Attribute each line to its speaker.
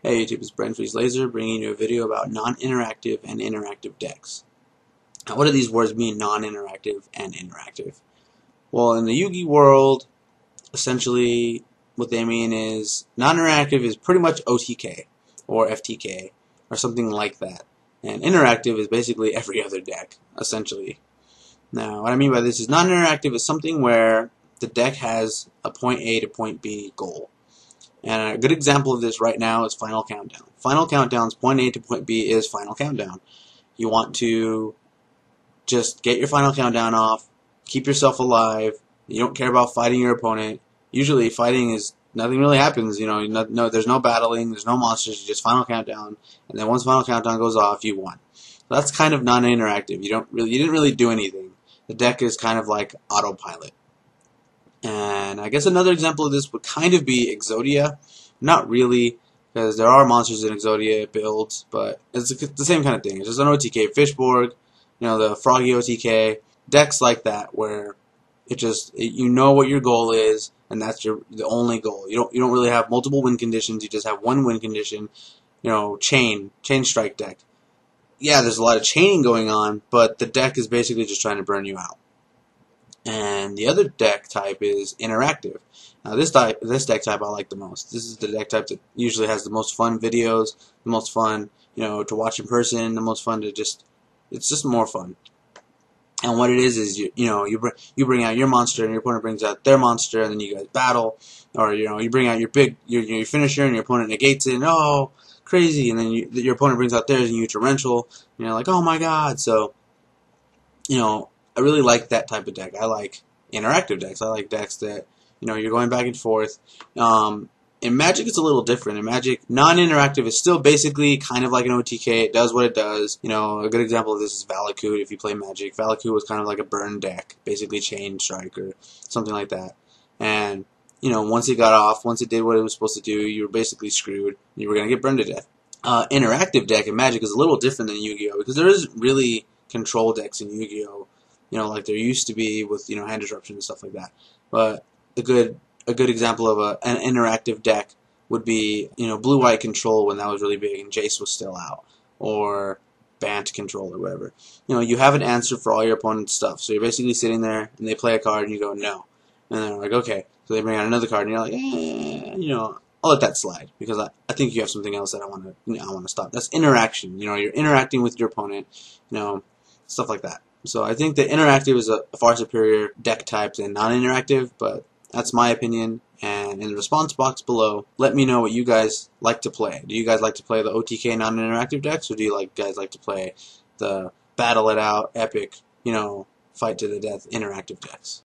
Speaker 1: Hey YouTube, it's Freeze Laser bringing you a video about non-interactive and interactive decks. Now, what do these words mean, non-interactive and interactive? Well, in the Yu-Gi world, essentially what they mean is non-interactive is pretty much OTK or FTK or something like that. And interactive is basically every other deck, essentially. Now, what I mean by this is non-interactive is something where the deck has a point A to point B goal. And a good example of this right now is Final Countdown. Final Countdown's point A to point B is Final Countdown. You want to just get your Final Countdown off, keep yourself alive. You don't care about fighting your opponent. Usually fighting is, nothing really happens, you know, there's no battling, there's no monsters, you just Final Countdown, and then once Final Countdown goes off, you won. So that's kind of non-interactive. You didn't really do anything. The deck is kind of like autopilot. And I guess another example of this would kind of be Exodia. Not really, because there are monsters in Exodia builds, but it's the same kind of thing. It's just an OTK Fishborg, you know, the Froggy OTK, decks like that where you know what your goal is, and that's the only goal. You don't really have multiple win conditions. You just have one win condition. You know, chain strike deck. Yeah, there's a lot of chaining going on, but the deck is basically just trying to burn you out. And the other deck type is interactive. Now this deck type I like the most. This is the deck type that usually has the most fun videos, the most fun, you know, to watch in person, the most fun to it's just more fun. And what it is you bring out your monster and your opponent brings out their monster, and then you guys battle, or you know, you bring out your finisher and your opponent negates it, and oh, crazy, and then your opponent brings out theirs and you torrential, and you're like, oh my god. So, you know, I really like that type of deck. I like interactive decks. I like decks that, you know, you're going back and forth. In Magic, it's a little different. In Magic, non-interactive is still basically kind of like an OTK. It does what it does. You know, a good example of this is Valakut if you play Magic. Valakut was kind of like a burn deck, basically Chain Strike or something like that. And, you know, once it got off, once it did what it was supposed to do, you were basically screwed. You were going to get burned to death. Interactive deck in Magic is a little different than Yu-Gi-Oh! Because there isn't really control decks in Yu-Gi-Oh! You know, like there used to be with, you know, hand disruption and stuff like that. But a good example of an interactive deck would be, you know, blue-white control when that was really big and Jace was still out, or Bant control or whatever. You know, you have an answer for all your opponent's stuff. So you're basically sitting there and they play a card and you go no, and they're like okay. So they bring out another card and you're like, you know, I'll let that slide because I think you have something else that I want to stop. That's interaction. You know, you're interacting with your opponent. You know, stuff like that. So I think that interactive is a far superior deck type than non-interactive, but that's my opinion. And in the response box below, let me know what you guys like to play. Do you guys like to play the OTK non-interactive decks, or do you guys like to play the battle it out, epic, you know, fight to the death interactive decks?